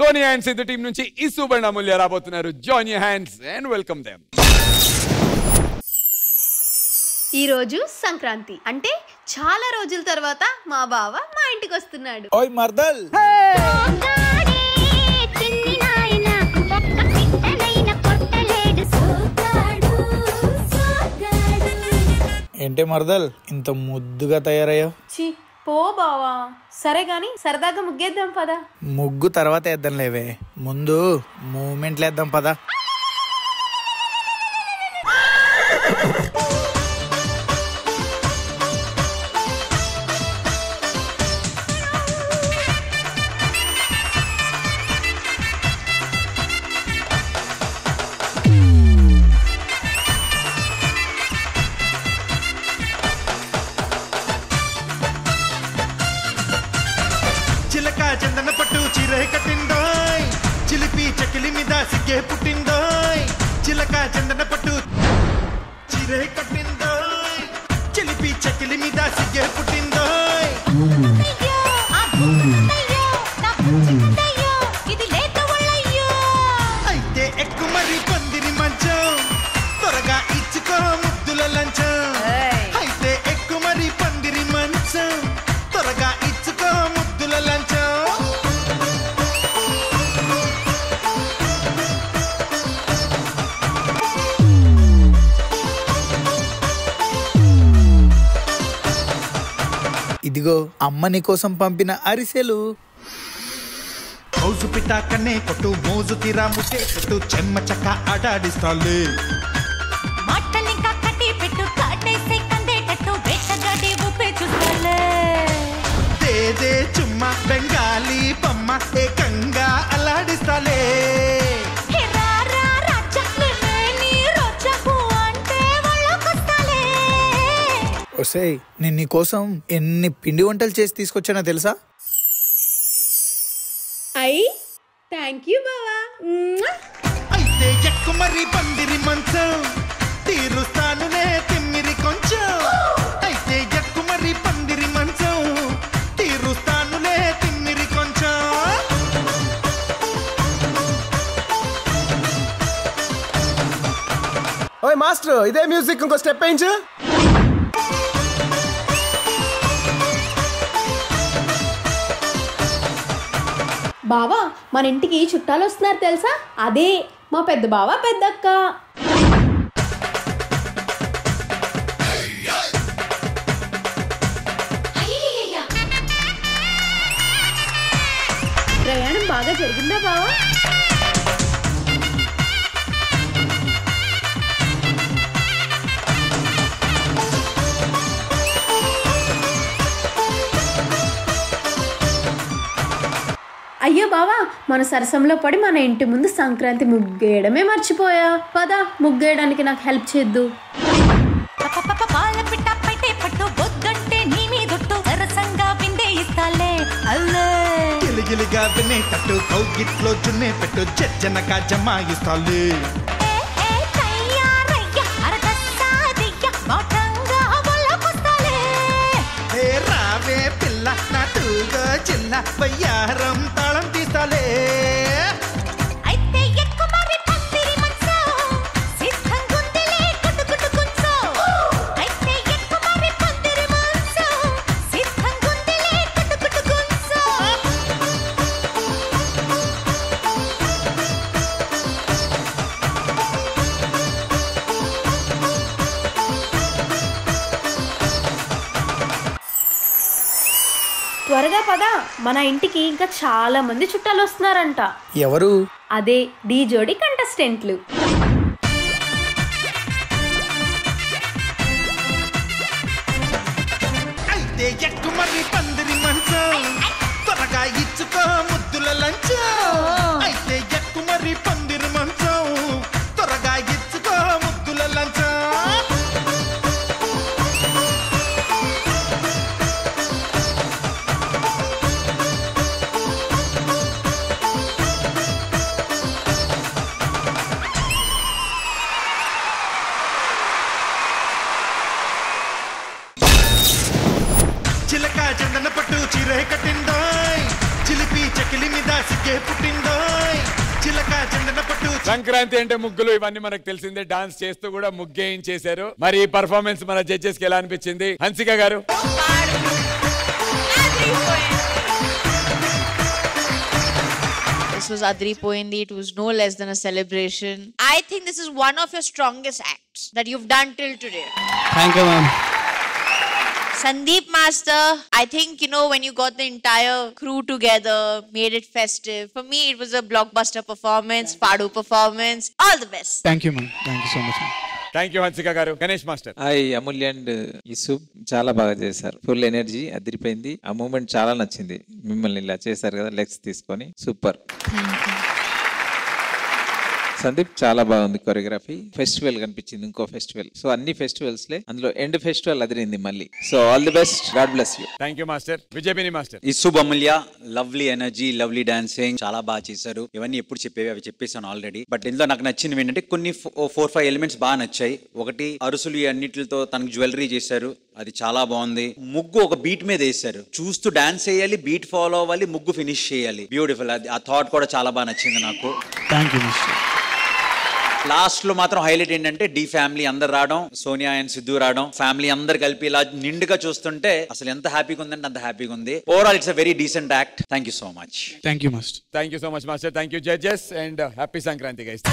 Sony and Siddhu team నుంచి ఇసు bund అమూల్య రాబోతున్నారు. Join your hands and welcome them. ఈ రోజు సంక్రాంతి అంటే చాలా రోజుల తర్వాత మా బావ మా ఇంటికి వస్తున్నాడు. ఓయ్ మర్దల్ ఏంటే మర్దల్ ఇంత ముద్దుగా తయారయ్యావు? చి పో బావా. సరే గాని సరదాగా ముగ్గేద్దాం పదా. ముగ్గు తర్వాత వేద్దాం లేవే, ముందు మూమెంట్లు వేద్దాం పదా. చందన పట్టు చీరే కట్టిందోయ్, చిలిపి చకిలి మీద సిగ్గే పుట్టిందోయ్. చిలక చందన పట్టు చీరే కట్టిందోయ్, చిలిపి చకిలి మీద సిగ్గే పుట్టిందోయ్. అయితే ఎక్కు మరి పందిరి మంచం, త్వరగా ఇచ్చుకో ముద్దుల లంచం. అయితే ఎక్కు మరి పందిరి మంచం, త్వరగా ఇచ్చుకో ముద్దుల లంచం. ఇదిగో అమ్మ నీ కోసం పంపిన అరిసెలు. మౌజు పిటాకనే కొట్టు, మోజు తీరా ముట్టే కొట్టు, చెమ్మ చక్క ఆడాడిస్తాలే. మాటలింకా కట్టి పెట్టు, కాటేసే కందేటట్టు, వేటగాడి ఊపే చూస్తాలే. దేదే చుమ్మ బెంగాలీ బొమ్మ ఏకంగా అల్లాడిస్తాలే. ఒసేయ్ నేను నీ కోసం ఎన్ని పిండి వంటలు చేసి తీసుకొచ్చానో తెలుసా? థ్యాంక్ యూ బావా. అయితే ఎక్కు మరి పందిరి మంచం, తీరుస్తానునే తిమ్మిరి కొంచెం. అయితే ఎక్కు మరి పందిరి మంచం, తీరుస్తానులే తిమ్మిరి కొంచెం. ఓయ్ మాస్టర్, ఇదే మ్యూజిక్ ఇంకో స్టెప్ వేయించు. బావా మన ఇంటికి చుట్టాలు వస్తున్నారు తెలుసా? అదే మా పెద్ద బావ పెద్దక్క. ప్రయాణం బాగా జరిగిందా బావా? అయ్యో బావా, మన సరసంలో పడి మన ఇంటి ముందు సంక్రాంతి ముగ్గేయడమే మర్చిపోయా. పదా ముగ్గేయడానికి నాకు హెల్ప్ చేద్దు. పాల పిట్ట పైటే పట్టు, బొద్దంటే నీ మీదొట్టు, సరసంగా విందే ఇస్తాలే. అల్లే గిలిగిలిగా వినేటట్టు, కౌగిట్లో జున్నే పెట్టు, జజ్జనగా జమాయిస్తాలే. రావే పిల్ల నాటుగా చిన్న వయ్యారం తాళం తీస్తాలే. అయితే ఎక్కు మరి పందిరి మంచం, సిద్ధంగుందిలే గుడ్డు గుంచో. అయితే ఎక్కు మరి పందిరి మంచం, సిద్ధంగుందిలే గుడ్డు గుంచో. త్వరగా పదా, మన ఇంటికి ఇంకా చాలా మంది చుట్టాలు వస్తున్నారంట. ఎవరు? అదే ఢీ జోడి కంటెస్టెంట్లు. అయితే ఎక్కు మరి పందిరి మంచం, త్వరగా ఇచ్చుకో ముద్దుల లంచం. అయితే ఎక్కు మరి పందిరి మంచం, త్వరగా ఇచ్చుకో ముద్దుల లంచం. చిలక చందన పట్టు చీరే కట్టిందోయ్, చిలిపి చకి చెక్కిలి మీద సిగ్గే పుట్టిందోయ్ చిలక చెండన పట్టు. సంక్రాంతి అంటే ముగ్గులు, ఇవన్నీ మనకు తెలిసిందే. డాన్స్ చేస్తూ కూడా ముగ్గేయించేశారు. మరి ఈ పర్ఫార్మెన్స్ మన జడ్జెస్ కి ఎలా అనిపించింది? హన్సిక గారు. This was Adripoindi. It was no less than a celebration. I think this is one of your strongest acts that you've done till today. Thank you, ma'am. Sandeep Master, I think, you know, when you got the entire crew together, made it festive. For me, it was a blockbuster performance, Fadu performance. All the best. Thank you, ma'am. Thank you so much, ma'am. Thank you Hansika గారు. Ganesh master. Amulya and Yusuf చాలా బాగా చేశారు. Full energy అదిరిపోయింది. ఆ moment చాలా నచ్చింది. మిమ్మల్ని ఇలా చేశారు కదా లెగ్స్ తీసుకొని, సూపర్. సందీప్ చాలా బాగుంది కొరియోగ్రఫీ. ఫెస్టివల్ కనిపించింది, ఇంకో ఫెస్టివల్. సో అన్ని ఫెస్టివల్స్ లే అందులో ఎండ్ ఫెస్టివల్ అదిరింది మళ్ళీ. So all the best, god bless you. Thank you master. విజయపిని master. Yusuf Amulya, lovely energy, lovely dancing, చాలా బాగా చేశారు. ఇవన్నీ ఎప్పుడు చెప్పేవి అవి చెప్పేసాను ఆల్రెడీ. బట్ ఇందులో నాకు నచ్చింది ఏంటంటే కొన్ని 4-5 ఎలిమెంట్స్ బాగా నచ్చాయి. ఒకటి అరుసులు అన్నిటితో తనకు జ్యువెలరీ చేశారు, అది చాలా బాగుంది. ముగ్గు ఒక బీట్ మీద వేశారు, చూస్తూ డాన్స్ చేయాలి, బీట్ ఫాలో అవ్వాలి, ముగ్గు ఫినిష్ చేయాలి. బ్యూటిఫుల్. అది ఆ థాట్ కూడా చాలా బాగా నచ్చింది నాకు. Thank you master. లాస్ట్ లో మాత్రం హైలైట్ ఏంటంటే డి ఫ్యామిలీ అందరు రావడం, సోనియా అండ్ సిద్ధు రావడం, ఫ్యామిలీ అందరు కలిపి ఇలా నిండుగా చూస్తుంటే అసలు ఎంత హ్యాపీగా ఉందంటే అంత హ్యాపీగా ఉంది. Overall it's a very decent act. Thank you so much. Thank you master. Thank you so much master. Thank you judges and happy Sankranti guys.